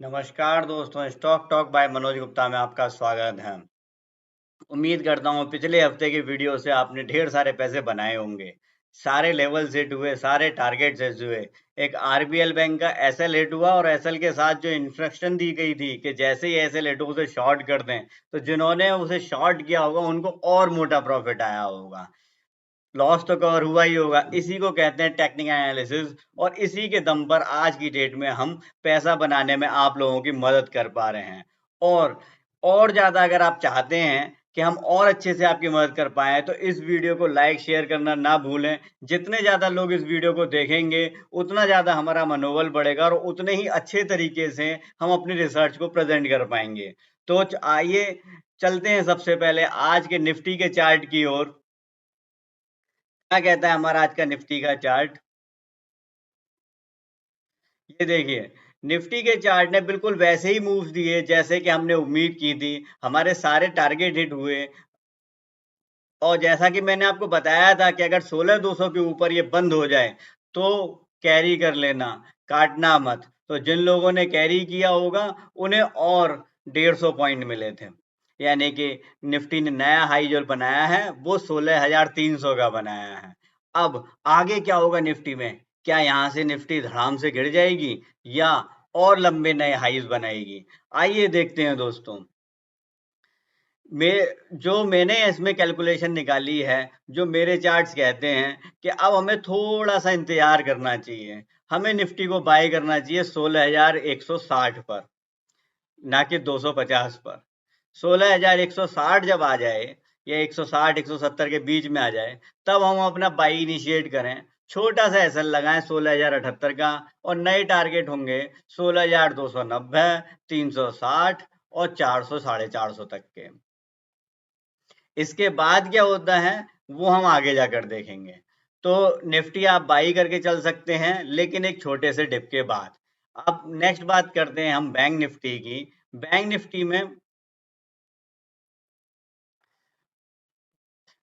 नमस्कार दोस्तों, stock talk bye Manoj Gupta में आपका स्वागत है। उम्मीद करता हूँ पिछले हफ्ते की वीडियो से आपने ढेर सारे पैसे बनाए होंगे। सारे लेवल्स हिट हुए, सारे टारगेट्स हिट हुए। एक आरबीएल बैंक का एसएल हिट हुआ और एसएल के साथ जो इंस्ट्रक्शन दी गई थी कि जैसे ही एसएल हिट हो उसे शॉर्ट कर दें, तो जिन्होंने उसे शॉर्ट किया होगा उनको और मोटा प्रॉफिट आया होगा। लॉस तो कवर हुआ ही होगा। इसी को कहते हैं टेक्निकल एनालिसिस और इसी के दम पर आज की डेट में हम पैसा बनाने में आप लोगों की मदद कर पा रहे हैं। और ज़्यादा अगर आप चाहते हैं कि हम और अच्छे से आपकी मदद कर पाएँ, तो इस वीडियो को लाइक शेयर करना ना भूलें। जितने ज़्यादा लोग इस वीडियो को देखेंगे, उतना ज़्यादा हमारा मनोबल बढ़ेगा और उतने ही अच्छे तरीके से हम अपनी रिसर्च को प्रेज़ेंट कर पाएँगे। तो आइए चलते हैं सबसे पहले आज के निफ्टी के चार्ट की ओर। क्या कहता है हमारा आज का निफ्टी का चार्ट? ये देखिए, निफ्टी के चार्ट ने बिल्कुल वैसे ही मूव्स दिए जैसे कि हमने उम्मीद की थी। हमारे सारे टारगेट हिट हुए और जैसा कि मैंने आपको बताया था कि अगर 16,200 के ऊपर ये बंद हो जाए, तो कैरी कर लेना, काटना मत। तो जिन लोगों ने कैरी किया होगा, उन्हें और 150 पॉइंट मिले थे। यानी कि निफ्टी ने नया हाई जो बनाया है, वो 16,300 का बनाया है। अब आगे क्या होगा निफ्टी में? क्या यहाँ से निफ्टी धड़ाम से गिर जाएगी या और लंबे नए हाईज़ बनाएगी? आइए देखते हैं दोस्तों। जो मैंने इसमें कैलकुलेशन निकाली है, जो मेरे चार्ट्स कहते हैं कि अब हमें थोड़ा-सा इंतज़ार करना चाहिए। हमें निफ्टी को बाय करना चाहिए 16,160 पर, ना कि 250 पर। 16,160 जब आ जाए या 160-170 के बीच में आ जाए, तब हम अपना बाय इनिशिएट करें। छोटा-सा एसएल लगाएँ 16,078 का और नए टारगेट होंगे 16,290, 360 और 400 साढ़े 400 तक के। इसके बाद क्या होता है, वो हम आगे जाकर देखेंगे। तो निफ्टी आप बाई करके चल सकते हैं, लेकिन एक छोटे से डिप के बाद। अब नेक्स्ट बात करते हैं हम बैंक निफ्टी की। बैंक निफ्टी में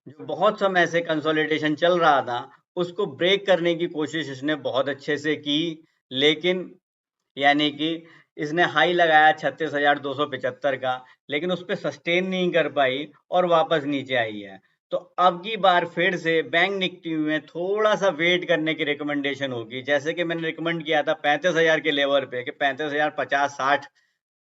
जो बहुत समय से कंसोलिडेशन चल रहा था, उसको ब्रेक करने की कोशिश इसने बहुत अच्छे से की, लेकिन यानी कि इसने हाई लगाया 36,275 का, लेकिन उस पे सस्टेन नहीं कर पाई और वापस नीचे आई है। तो अब की बार फिर से बैंक निफ्टी में थोड़ा-सा वेट करने की रिकमेंडेशन होगी। जैसे कि मैंने रिकमेंड किया था 35,000 के लेवल पे कि 35,050-60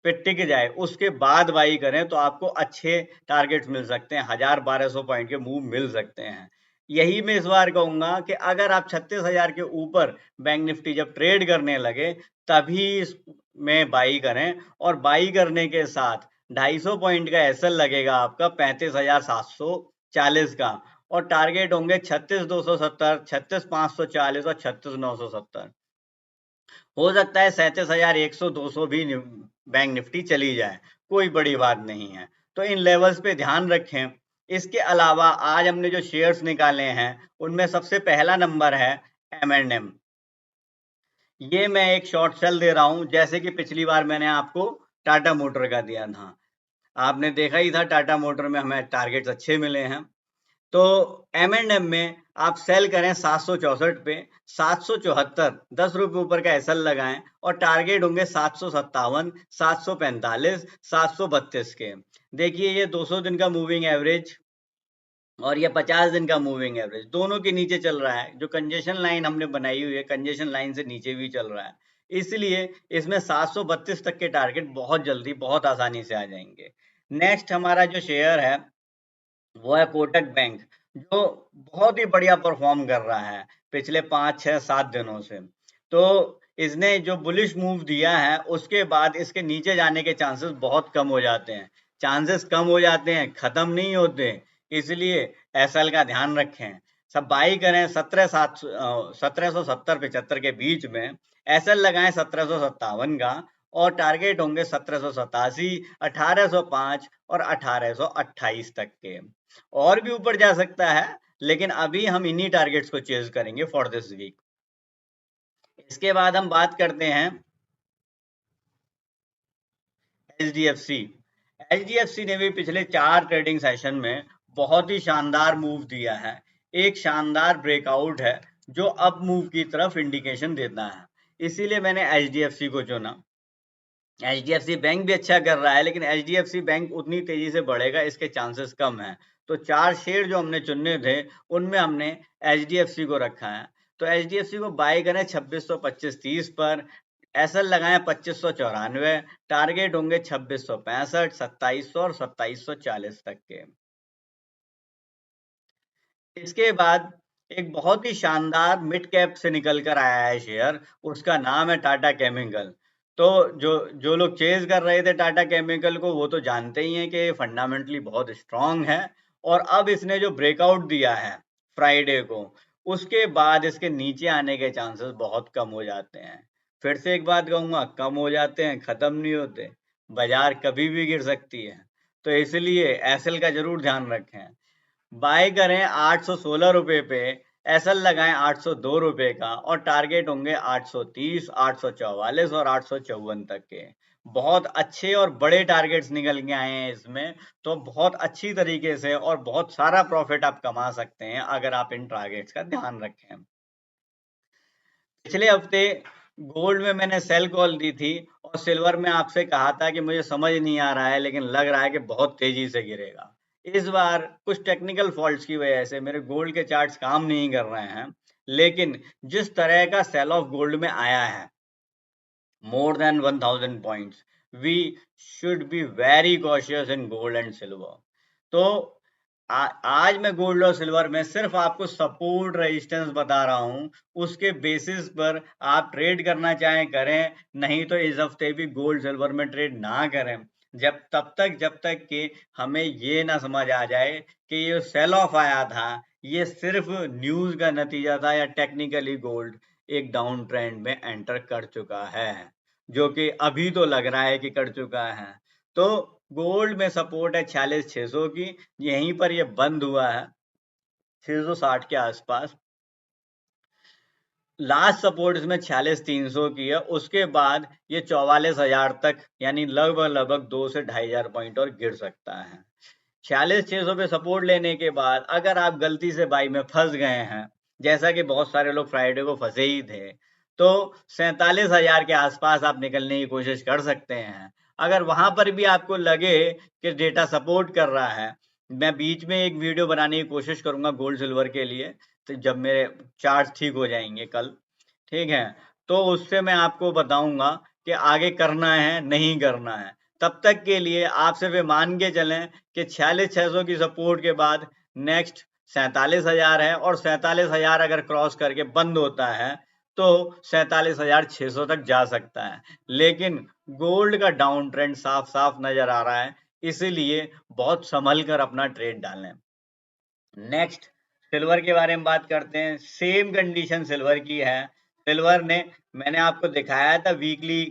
पे टिक जाए, उसके बाद बाई करें तो आपको अच्छे टारगेट्स मिल सकते हैं, 1000-1200 पॉइंट के मूव मिल सकते हैं। यही मैं इस बार कहूँगा कि अगर आप 36,000 के ऊपर बैंक निफ्टी जब ट्रेड करने लगे, तभी इसमें बाई करें और बाई करने के साथ 250 पॉइंट का एसएल लगेगा आपका 35,740 का और टारगेट होंगे 36,270, 36,540 और 36,970। हो सकता है 37,100 200 भी बैंक निफ्टी चली जाए, कोई बड़ी बात नहीं है। तो इन लेवल्स पे ध्यान रखें। इसके अलावा आज हमने जो शेयर्स निकाले हैं, उनमें सबसे पहला नंबर है M&M। ये मैं एक शॉर्ट सेल दे रहा हूँ, जैसे कि पिछली बार मैंने आपको टाटा मोटर का दिया था। आपने देखा ही था टाटा मोटर में हमें टारगेट्स अच्छे मिले हैं। तो M&M में आप सेल करें 764 पे, 774 ₹10 ऊपर का एसएल लगाएं और टारगेट होंगे 757, 745, 732 के। देखिए ये 200 दिन का मूविंग एवरेज और ये 50 दिन का मूविंग एवरेज दोनों के नीचे चल रहा है। जो कंजेशन लाइन हमने बनाई हुई है, कंजेशन लाइन से नीचे भी चल रहा है। इसलिए इसमें 732 तक के टारगेट बहुत जल्दी, बहुत आसानी से आ जाएंगे। नेक्स्ट हमारा जो शेयर है वो है कोटक बैंक, जो बहुत ही बढ़िया परफॉर्म कर रहा है पिछले 5, 6, 7 दिनों से। तो इसने जो बुलिश मूव दिया है, उसके बाद इसके नीचे जाने के चांसेस बहुत कम हो जाते हैं। चांसेस कम हो जाते हैं, खत्म नहीं होते। इसलिए एसएल का ध्यान रखें। सब बाई करें 1770-75 के बीच में। एसएल लगाएं 1757 का और टारगेट होंगे 1787, 1805 और 1828 तक के। और भी ऊपर जा सकता है, लेकिन अभी हम इन्हीं टारगेट्स को चेज़ करेंगे फॉर दिस वीक। इसके बाद हम बात करते हैं एचडीएफसी। एचडीएफसी ने भी पिछले 4 ट्रेडिंग सेशन में बहुत ही शानदार मूव दिया है। एक शानदार ब्रेकआउट है, जो अप मूव की तरफ इंडिकेशन देता है। इसीलिए मैंने एचडीएफसी को चुना। एचडीएफसी बैंक भी अच्छा कर रहा है, लेकिन एचडीएफसी बैंक उतनी तेजी से बढ़ेगा इसके चांसेस कम हैं। तो 4 शेयर जो हमने चुने थे, उनमें हमने एचडीएफसी को रखा है। तो एचडीएफसी को बाय करें 2625-30 पर, एसएल लगाएं 2594, टारगेट होंगे 2665, 2700 और 2740 तक के। इसके बाद एक बहुत ही शानदार मिड कैप से निकल कर आया है शेयर, उसका नाम है टाटा केमिकल। तो जो जो लोग चेज कर रहे थे टाटा केमिकल को, वो तो जानते ही हैं कि ये फंडामेंटली बहुत स्ट्रांग है। और अब इसने जो ब्रेकआउट दिया है फ्राइडे को, उसके बाद इसके नीचे आने के चांसेस बहुत कम हो जाते हैं। फिर से एक बात कहूंगा, कम हो जाते हैं, खत्म नहीं होते। बाजार कभी भी गिर सकती है, तो इसलिए एसएल का जरूर ध्यान रखें। बाय करें 816 रुपए पे, एसएल लगाएं 802 रुपए का, और टारगेट होंगे 830, 844 और 854 तक के। बहुत अच्छे और बड़े टारगेट्स निकल के आए हैं इसमें, तो बहुत अच्छी तरीके से और बहुत सारा प्रॉफिट आप कमा सकते हैं अगर आप इन टारगेट्स का ध्यान रखें। पिछले हफ्ते गोल्ड में मैंने सेल कॉल दी थी, और सिल्वर में आपसे कहा था कि मुझे समझ नहीं आ रहा है, लेकिन लग रहा है कि बहुत तेजी से गिरेगा। इस बार कुछ टेक्निकल फॉल्ट्स की वजह से मेरे गोल्ड के चार्ट्स काम नहीं कर रहे हैं, लेकिन जिस तरह का सेल ऑफ गोल्ड में आया है, more than 1000 points, we should be very cautious in gold and silver. तो आज मैं गोल्ड और सिल्वर में सिर्फ आपको सपोर्ट रेजिस्टेंस बता रहा हूं, उसके बेसिस पर आप ट्रेड करना चाहें करें, नहीं तो इस हफ्ते भी गोल्ड सिल्वर में ट्रेड ना करें, जब तक कि हमें ये ना समझ आ जाए कि ये सेल ऑफ आया था, ये सिर्फ न्यूज का नतीजा था, या टेक्निकली गोल्ड एक डाउन ट्रेंड में एंटर कर चुका है, जो कि अभी तो लग रहा है कि कर चुका है। तो गोल्ड में सपोर्ट है 46,600 की, यहीं पर ये बंद हुआ है 660 के आसपास। लास्ट सपोर्ट इसमें 46,300 की है, उसके बाद ये 44,000 तक, यानी लगभग 2 से 2,500 पॉइंट और गिर सकता है। 46,600 पे सपोर्ट लेने के बाद अगर आप गलती से बाई में फंस गए हैं, जैसा कि बहुत सारे लोग फ्राइडे को फंसे ही थे, तो 47,000 के आसपास आप निकलने की कोशिश कर सकते हैं। अगर वहां पर भी आपको लगे कि डेटा सपोर्ट कर रहा है, मैं बीच में एक वीडियो बनाने की कोशिश करूंगा गोल्ड सिल्वर के लिए, तो जब मेरे चार्ट ठीक हो जाएंगे कल, ठीक है, तो उससे मैं आपको बताऊंगा कि आगे करना है नहीं करना है। तब तक के लिए आप सिर्फ मान के चलें कि 46,600 की सपोर्ट के बाद नेक्स्ट 47,000 है, और 47,000 अगर क्रॉस करके बंद होता है तो 47,600 तक जा सकता है। लेकिन गोल्ड का डाउन ट्रेंड साफ साफ नजर आ रहा है, इसीलिए बहुत संभल कर अपना ट्रेड डालें। नेक्स्ट सिल्वर के बारे में बात करते हैं। सेम कंडीशन सिल्वर की है। सिल्वर ने, मैंने आपको दिखाया था वीकली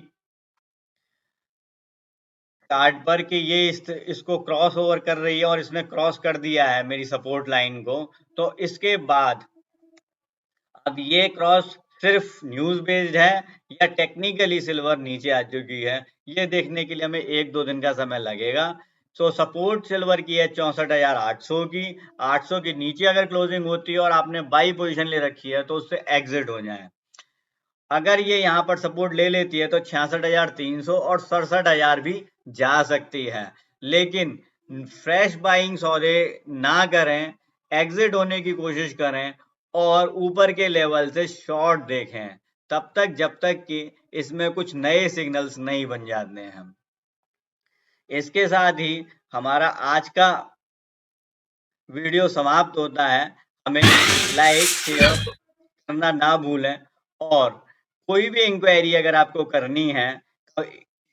चार्ट पर कि ये इसको क्रॉस ओवर कर रही है, और इसने क्रॉस कर दिया है मेरी सपोर्ट लाइन को। तो इसके बाद अब ये क्रॉस सिर्फ न्यूज बेस्ड है या टेक्निकली सिल्वर नीचे आ चुकी है, ये देखने के लिए हमें 1-2 दिन का समय लगेगा। सो सपोर्ट सिल्वर की है 64,800 की। 800 के नीचे अगर क्लोजिंग होती है और आपने बाई पोजीशन ले रखी है, तो उससे एग्जिट हो जाए। अगर ये यहाँ पर सपोर्ट ले लेती है तो 66,300 और 67,000 भी जा सकती है। लेकिन फ्रेश बाइंग सौदे ना करें, एग्जिट होने की कोशिश करें, और ऊपर के लेवल से शॉर्ट देखें, तब तक जब तक कि इसमें कुछ नए सिग्नल्स नहीं बन जाते हैं। इसके साथ ही हमारा आज का वीडियो समाप्त होता है। हमें लाइक शेयर करना ना भूलें, और कोई भी इंक्वायरी अगर आपको करनी है,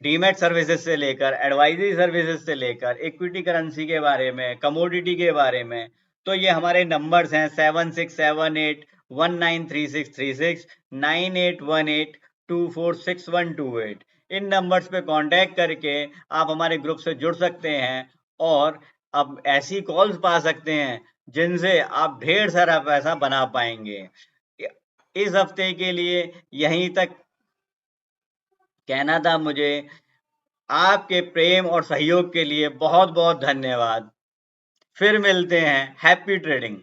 डीमैट सर्विसेज से लेकर एडवाइजरी सर्विसेज से लेकर इक्विटी करेंसी के बारे में, कमोडिटी के बारे में, तो ये हमारे नंबर्स हैं 7678193636, 9818246128। इन नंबर्स पे कांटेक्ट करके आप हमारे ग्रुप से जुड़ सकते हैं, और अब ऐसी कॉल्स पा सकते हैं जिनसे आप ढेर सारा पैसा बना पाएंगे। इस हफ्ते के लिए यहीं तक कहना था मुझे। आपके प्रेम और सहयोग के लिए बहुत बहुत धन्यवाद। फिर मिलते हैं। Happy trading.